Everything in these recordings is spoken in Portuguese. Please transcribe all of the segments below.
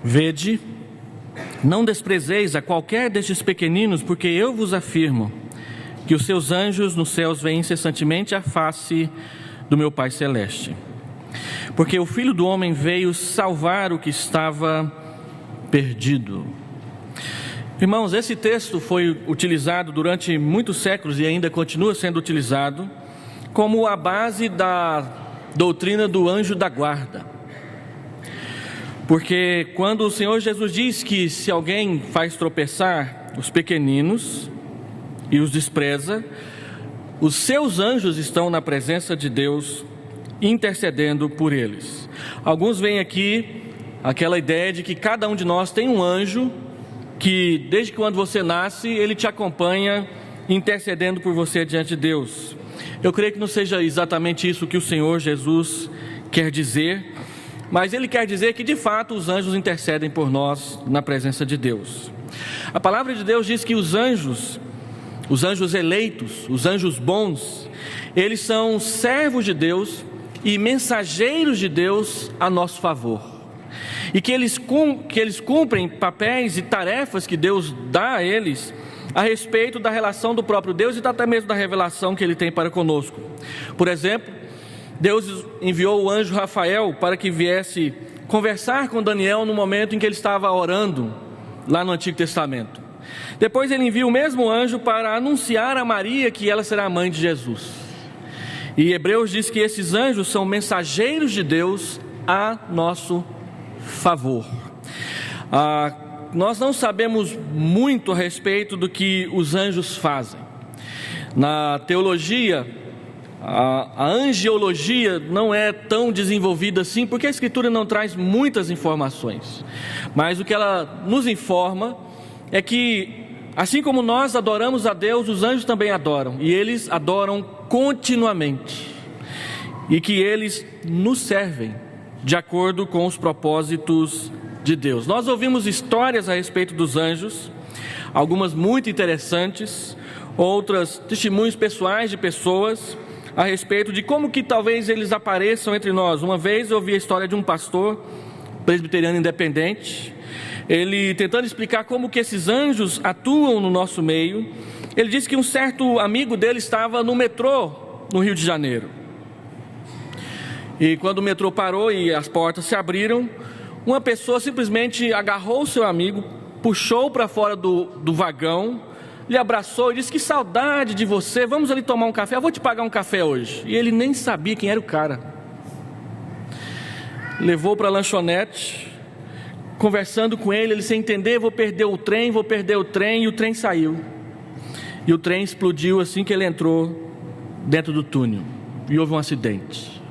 Vede, não desprezeis a qualquer destes pequeninos, porque eu vos afirmo que os seus anjos nos céus veem incessantemente a face do meu Pai Celeste. Porque o Filho do Homem veio salvar o que estava perdido. Irmãos, esse texto foi utilizado durante muitos séculos e ainda continua sendo utilizado como a base da doutrina do anjo da guarda. Porque quando o Senhor Jesus diz que se alguém faz tropeçar os pequeninos e os despreza, os seus anjos estão na presença de Deus intercedendo por eles. Alguns veem aqui aquela ideia de que cada um de nós tem um anjo que desde quando você nasce ele te acompanha intercedendo por você diante de Deus. Eu creio que não seja exatamente isso que o Senhor Jesus quer dizer, mas Ele quer dizer que de fato os anjos intercedem por nós na presença de Deus. A palavra de Deus diz que os anjos eleitos, os anjos bons, eles são servos de Deus e mensageiros de Deus a nosso favor. E que eles cumprem papéis e tarefas que Deus dá a eles a respeito da relação do próprio Deus e até mesmo da revelação que Ele tem para conosco. Por exemplo, Deus enviou o anjo Rafael para que viesse conversar com Daniel no momento em que ele estava orando lá no Antigo Testamento. Depois ele envia o mesmo anjo para anunciar a Maria que ela será a mãe de Jesus. E Hebreus diz que esses anjos são mensageiros de Deus a nosso favor. Nós não sabemos muito a respeito do que os anjos fazem. Na teologia, a angiologia não é tão desenvolvida assim, porque a Escritura não traz muitas informações. Mas o que ela nos informa é que, assim como nós adoramos a Deus, os anjos também adoram. E eles adoram continuamente. E que eles nos servem de acordo com os propósitos de Deus. Nós ouvimos histórias a respeito dos anjos, algumas muito interessantes, outras testemunhos pessoais de pessoas a respeito de como que talvez eles apareçam entre nós. Uma vez eu ouvi a história de um pastor presbiteriano independente, ele tentando explicar como que esses anjos atuam no nosso meio. Ele disse que um certo amigo dele estava no metrô no Rio de Janeiro, e quando o metrô parou e as portas se abriram, uma pessoa simplesmente agarrou o seu amigo, puxou para fora do vagão, lhe abraçou e disse: que saudade de você, vamos ali tomar um café, eu vou te pagar um café hoje. E ele nem sabia quem era o cara. Levou para a lanchonete, conversando com ele sem entender: vou perder o trem, e o trem saiu. E o trem explodiu assim que ele entrou dentro do túnel, e houve um acidente.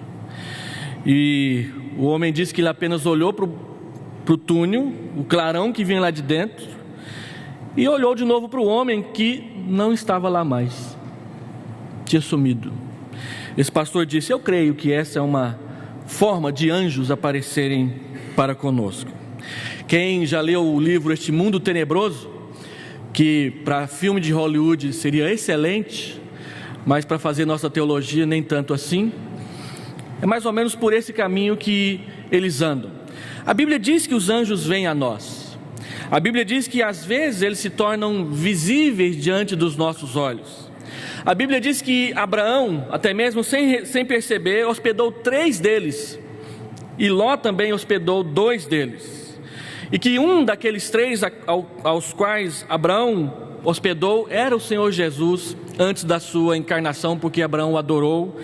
E o homem disse que ele apenas olhou para o túnel, o clarão que vinha lá de dentro, e olhou de novo para o homem que não estava lá mais, tinha sumido. Esse pastor disse: eu creio que essa é uma forma de anjos aparecerem para conosco. Quem já leu o livro Este Mundo Tenebroso, que para filme de Hollywood seria excelente, mas para fazer nossa teologia nem tanto assim, é mais ou menos por esse caminho que eles andam. A Bíblia diz que os anjos vêm a nós. A Bíblia diz que às vezes eles se tornam visíveis diante dos nossos olhos. A Bíblia diz que Abraão, até mesmo sem perceber, hospedou 3 deles. E Ló também hospedou 2 deles. E que um daqueles 3 aos quais Abraão hospedou era o Senhor Jesus antes da sua encarnação, porque Abraão o adorou.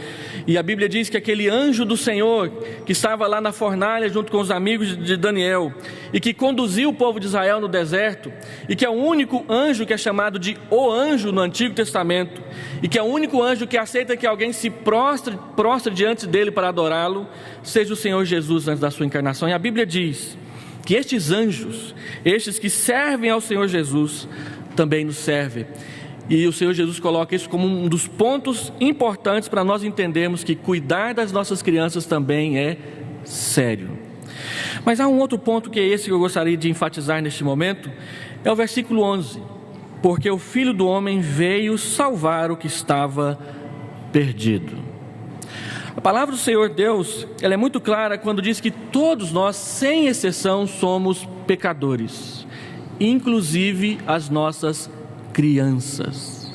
E a Bíblia diz que aquele anjo do Senhor que estava lá na fornalha junto com os amigos de Daniel e que conduziu o povo de Israel no deserto, e que é o único anjo que é chamado de o anjo no Antigo Testamento, e que é o único anjo que aceita que alguém se prostre diante dele para adorá-lo, seja o Senhor Jesus antes da sua encarnação. E a Bíblia diz que estes anjos, estes que servem ao Senhor Jesus, também nos servem. E o Senhor Jesus coloca isso como um dos pontos importantes para nós entendermos que cuidar das nossas crianças também é sério. Mas há um outro ponto que é esse que eu gostaria de enfatizar neste momento, é o versículo 11. Porque o Filho do Homem veio salvar o que estava perdido. A palavra do Senhor Deus, ela é muito clara quando diz que todos nós, sem exceção, somos pecadores, inclusive as nossas crianças.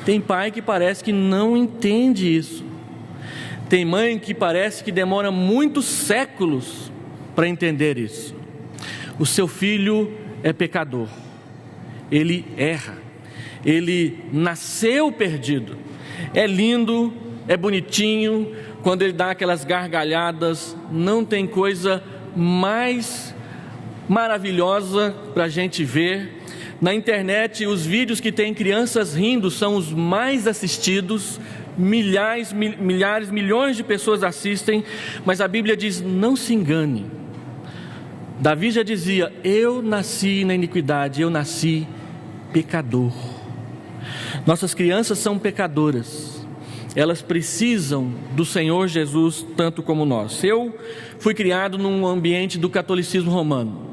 Tem pai que parece que não entende isso. Tem mãe que parece que demora muitos séculos para entender isso. O seu filho é pecador, ele erra, ele nasceu perdido. É lindo, é bonitinho, quando ele dá aquelas gargalhadas, não tem coisa mais maravilhosa para a gente ver. Na internet, os vídeos que tem crianças rindo são os mais assistidos, milhares, milhões de pessoas assistem, mas a Bíblia diz: não se engane. Davi já dizia: eu nasci na iniquidade, eu nasci pecador. Nossas crianças são pecadoras, elas precisam do Senhor Jesus tanto como nós. Eu fui criado num ambiente do catolicismo romano.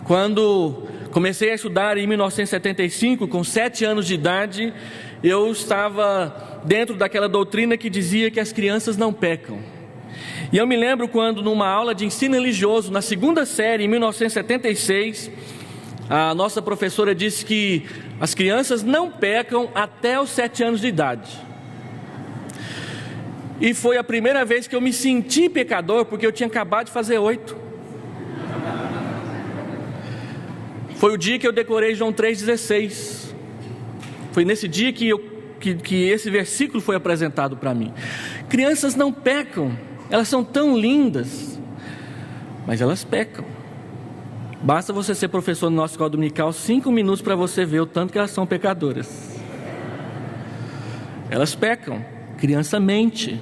Quando comecei a estudar em 1975, com 7 anos de idade, eu estava dentro daquela doutrina que dizia que as crianças não pecam. E eu me lembro quando, numa aula de ensino religioso, na 2ª série, em 1976, a nossa professora disse que as crianças não pecam até os 7 anos de idade. E foi a primeira vez que eu me senti pecador, porque eu tinha acabado de fazer 8. Foi o dia que eu decorei João 3,16. Foi nesse dia que esse versículo foi apresentado para mim. Crianças não pecam, elas são tão lindas, mas elas pecam. Basta você ser professor na nossa escola dominical 5 minutos para você ver o tanto que elas são pecadoras. Elas pecam. Criança mente,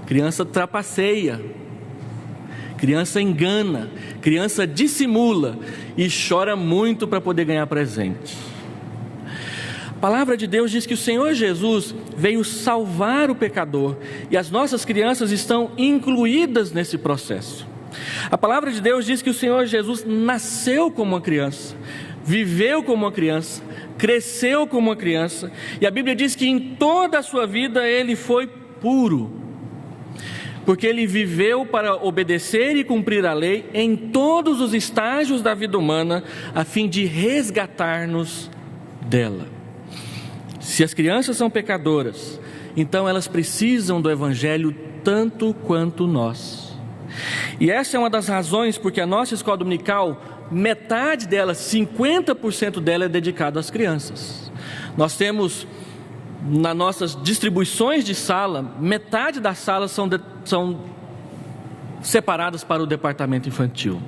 criança trapaceia, criança engana, criança dissimula e chora muito para poder ganhar presente. A palavra de Deus diz que o Senhor Jesus veio salvar o pecador e as nossas crianças estão incluídas nesse processo. A palavra de Deus diz que o Senhor Jesus nasceu como uma criança, viveu como uma criança, cresceu como uma criança, e a Bíblia diz que em toda a sua vida ele foi puro, porque ele viveu para obedecer e cumprir a lei em todos os estágios da vida humana, a fim de resgatar-nos dela. Se as crianças são pecadoras, então elas precisam do Evangelho tanto quanto nós. E essa é uma das razões porque a nossa escola dominical, metade dela, 50% dela é dedicada às crianças. Nós temos, nas nossas distribuições de sala, metade das salas são separadas para o departamento infantil,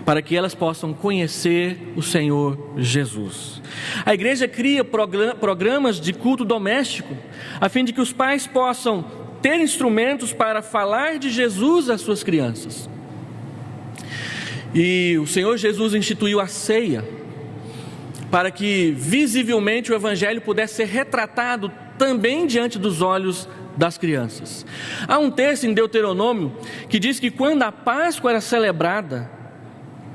para que elas possam conhecer o Senhor Jesus. A igreja cria programas de culto doméstico, a fim de que os pais possam ter instrumentos para falar de Jesus às suas crianças. E o Senhor Jesus instituiu a ceia, para que visivelmente o Evangelho pudesse ser retratado também diante dos olhos das crianças. Há um texto em Deuteronômio que diz que quando a Páscoa era celebrada,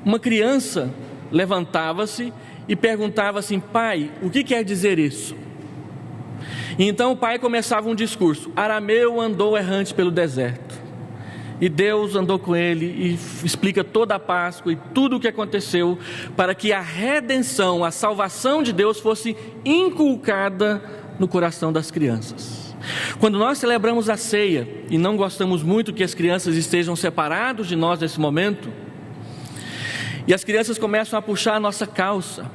uma criança levantava-se e perguntava assim: pai, o que quer dizer isso? E então o pai começava um discurso: Arameu andou errante pelo deserto, e Deus andou com ele, e explica toda a Páscoa e tudo o que aconteceu, para que a redenção, a salvação de Deus fosse inculcada no coração das crianças. Quando nós celebramos a ceia, e não gostamos muito que as crianças estejam separadas de nós nesse momento, e as crianças começam a puxar a nossa calça,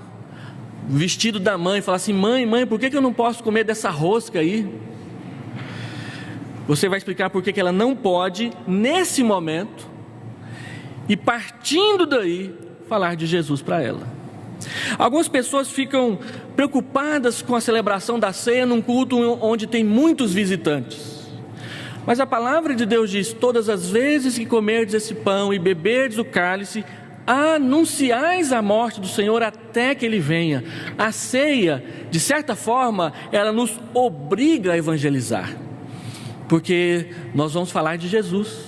o vestido da mãe, falar assim: mãe, por que eu não posso comer dessa rosca aí? Você vai explicar por que ela não pode, nesse momento, e partindo daí, falar de Jesus para ela. Algumas pessoas ficam preocupadas com a celebração da ceia num culto onde tem muitos visitantes. Mas a palavra de Deus diz: todas as vezes que comerdes esse pão e beberdes o cálice, anunciais a morte do Senhor até que Ele venha. A ceia, de certa forma, ela nos obriga a evangelizar, porque nós vamos falar de Jesus,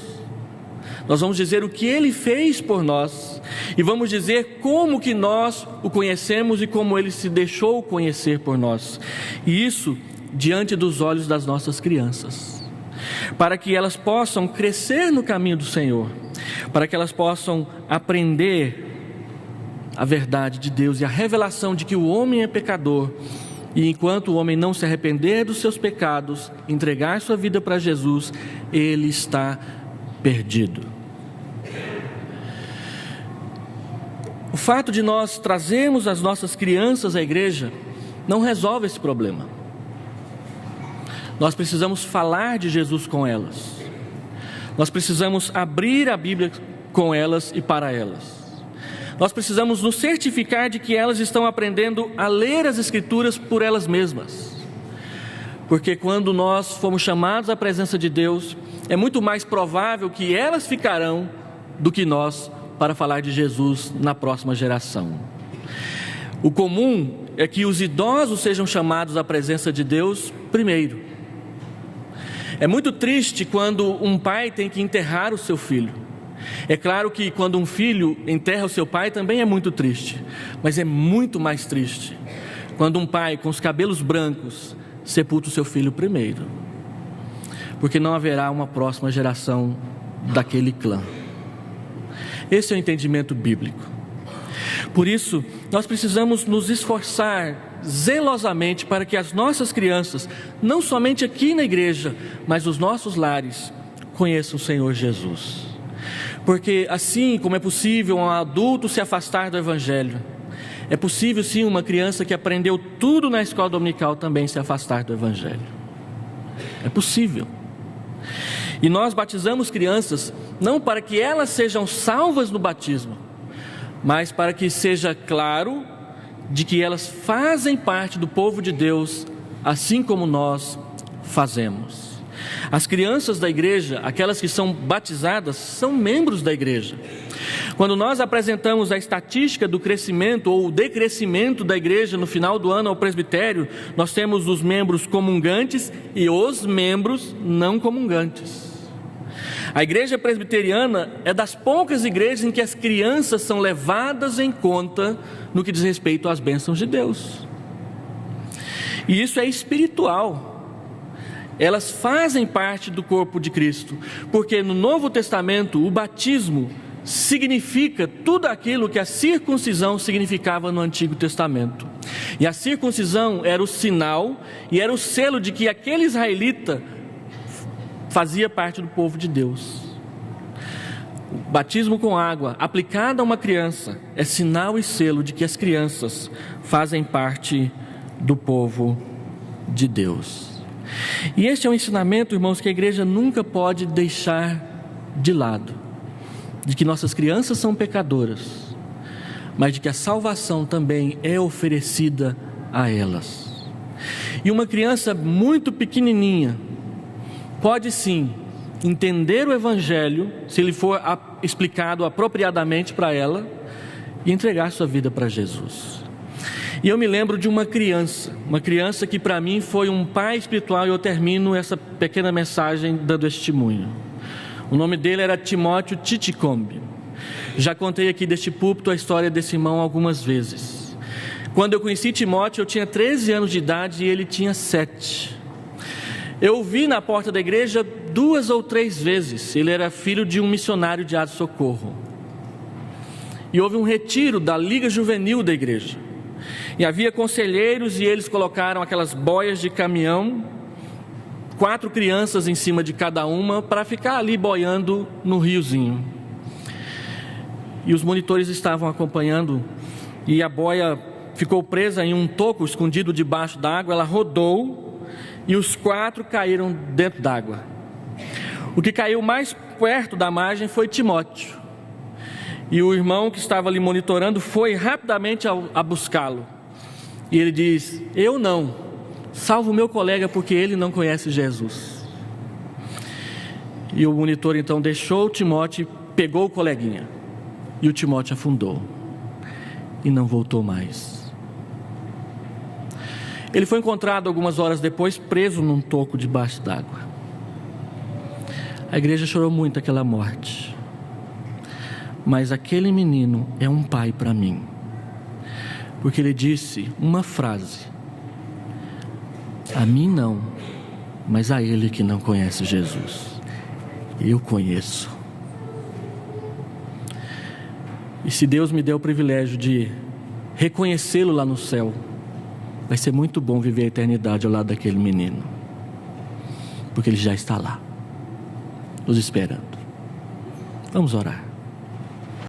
nós vamos dizer o que Ele fez por nós, e vamos dizer como que nós o conhecemos e como Ele se deixou conhecer por nós, e isso diante dos olhos das nossas crianças. para que elas possam crescer no caminho do Senhor, para que elas possam aprender a verdade de Deus e a revelação de que o homem é pecador, e enquanto o homem não se arrepender dos seus pecados, entregar sua vida para Jesus, ele está perdido. O fato de nós trazermos as nossas crianças à igreja não resolve esse problema. Nós precisamos falar de Jesus com elas. Nós precisamos abrir a Bíblia com elas e para elas. Nós precisamos nos certificar de que elas estão aprendendo a ler as Escrituras por elas mesmas. Porque quando nós formos chamados à presença de Deus, é muito mais provável que elas ficarão do que nós para falar de Jesus na próxima geração. O comum é que os idosos sejam chamados à presença de Deus primeiro. É muito triste quando um pai tem que enterrar o seu filho. É claro que quando um filho enterra o seu pai também é muito triste, mas é muito mais triste quando um pai com os cabelos brancos sepulta o seu filho primeiro, porque não haverá uma próxima geração daquele clã. Esse é o entendimento bíblico. Por isso, nós precisamos nos esforçar zelosamente para que as nossas crianças, não somente aqui na igreja, mas nos nossos lares, conheçam o Senhor Jesus. Porque assim como é possível um adulto se afastar do Evangelho, é possível sim uma criança que aprendeu tudo na escola dominical também se afastar do Evangelho. É possível. E nós batizamos crianças não para que elas sejam salvas no batismo, mas para que seja claro de que elas fazem parte do povo de Deus, assim como nós fazemos. As crianças da igreja, aquelas que são batizadas, são membros da igreja. Quando nós apresentamos a estatística do crescimento ou decrescimento da igreja no final do ano ao presbitério, nós temos os membros comungantes e os membros não comungantes. A igreja presbiteriana é das poucas igrejas em que as crianças são levadas em conta no que diz respeito às bênçãos de Deus. E isso é espiritual. Elas fazem parte do corpo de Cristo, porque no Novo Testamento o batismo significa tudo aquilo que a circuncisão significava no Antigo Testamento. E a circuncisão era o sinal e era o selo de que aquele israelita fazia parte do povo de Deus. O batismo com água aplicado a uma criança é sinal e selo de que as crianças fazem parte do povo de Deus. E este é um ensinamento, irmãos, que a igreja nunca pode deixar de lado, de que nossas crianças são pecadoras, mas de que a salvação também é oferecida a elas. E uma criança muito pequenininha pode sim entender o Evangelho, se ele for explicado apropriadamente para ela, e entregar sua vida para Jesus. E eu me lembro de uma criança que para mim foi um pai espiritual, e eu termino essa pequena mensagem dando testemunho. O nome dele era Timóteo Titicombe. Já contei aqui deste púlpito a história desse irmão algumas vezes. Quando eu conheci Timóteo, eu tinha 13 anos de idade e ele tinha 7. Eu o vi na porta da igreja 2 ou 3 vezes. Ele era filho de um missionário de Ato Socorro. E houve um retiro da Liga Juvenil da igreja. E havia conselheiros e eles colocaram aquelas boias de caminhão, 4 crianças em cima de cada uma, para ficar ali boiando no riozinho. E os monitores estavam acompanhando, e a boia ficou presa em um toco escondido debaixo d'água. Ela rodou e os 4 caíram dentro d'água. O que caiu mais perto da margem foi Timóteo. E o irmão que estava ali monitorando foi rapidamente a buscá-lo. E ele diz: eu não, salvo o meu colega, porque ele não conhece Jesus. E o monitor então deixou o Timóteo e pegou o coleguinha. E o Timóteo afundou e não voltou mais. Ele foi encontrado algumas horas depois, preso num toco debaixo d'água. A igreja chorou muito aquela morte. Mas aquele menino é um pai para mim, porque ele disse uma frase: a mim não, Mas a ele que não conhece Jesus, eu conheço. E se Deus me der o privilégio de reconhecê-lo lá no céu, vai ser muito bom viver a eternidade ao lado daquele menino, porque ele já está lá, nos esperando. Vamos orar.